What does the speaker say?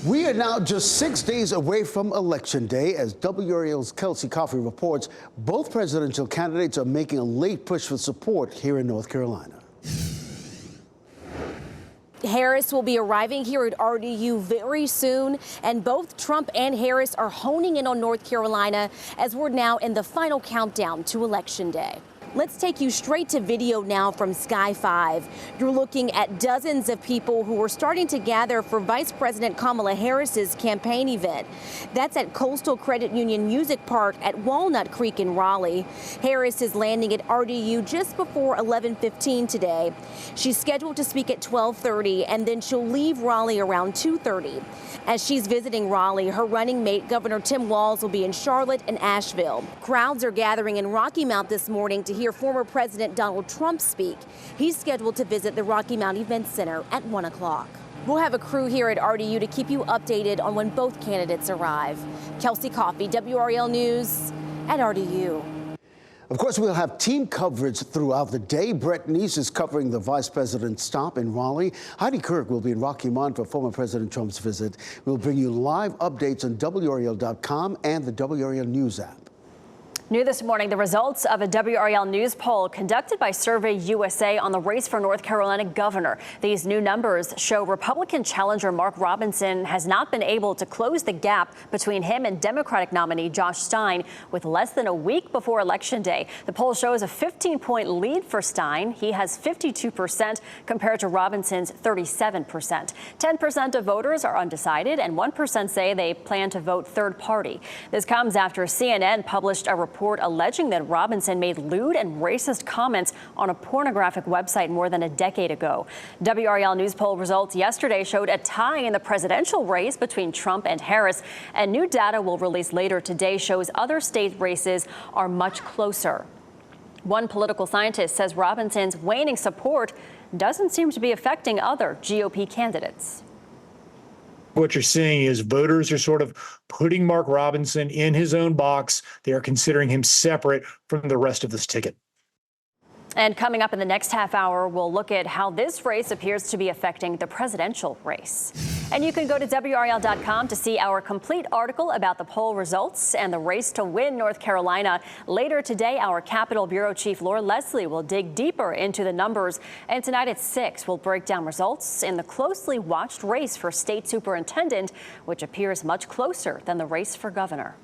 We are now just 6 days away from Election Day. As WRAL's Kelsey Coffey reports, both presidential candidates are making a late push for support here in North Carolina. Harris will be arriving here at RDU very soon, and both Trump and Harris are honing in on North Carolina as we're now in the final countdown to Election Day. Let's take you straight to video now from Sky 5. You're looking at dozens of people who are starting to gather for Vice President Kamala Harris's campaign event. That's at Coastal Credit Union Music Park at Walnut Creek in Raleigh. Harris is landing at RDU just before 11:15 today. She's scheduled to speak at 12:30, and then she'll leave Raleigh around 2:30. As she's visiting Raleigh, her running mate, Governor Tim Walz, will be in Charlotte and Asheville. Crowds are gathering in Rocky Mount this morning to hear former President Donald Trump speak. He's scheduled to visit the Rocky Mount Event Center at 1 o'clock. We'll have a crew here at RDU to keep you updated on when both candidates arrive. Kelsey Coffey, WRAL News at RDU. Of course, we'll have team coverage throughout the day. Brett Neese is covering the vice president's stop in Raleigh. Heidi Kirk will be in Rocky Mount for former President Trump's visit. We'll bring you live updates on WRAL.com and the WRAL News app. New this morning, the results of a WRAL News poll conducted by Survey USA on the race for North Carolina governor. These new numbers show Republican challenger Mark Robinson has not been able to close the gap between him and Democratic nominee Josh Stein with less than a week before Election Day. The poll shows a 15-point lead for Stein. He has 52% compared to Robinson's 37%. 10% of voters are undecided, and 1% say they plan to vote third party. This comes after CNN published a report alleging that Robinson made lewd and racist comments on a pornographic website more than a decade ago. WRAL News poll results yesterday showed a tie in the presidential race between Trump and Harris, and new data we'll release later today shows other state races are much closer. One political scientist says Robinson's waning support doesn't seem to be affecting other GOP candidates. What you're seeing is voters are sort of putting Mark Robinson in his own box. They are considering him separate from the rest of this ticket. And coming up in the next half hour, we'll look at how this race appears to be affecting the presidential race. And you can go to WRAL.com to see our complete article about the poll results and the race to win North Carolina. Later today, our Capitol Bureau Chief Laura Leslie will dig deeper into the numbers. And tonight at 6, we'll break down results in the closely watched race for state superintendent, which appears much closer than the race for governor.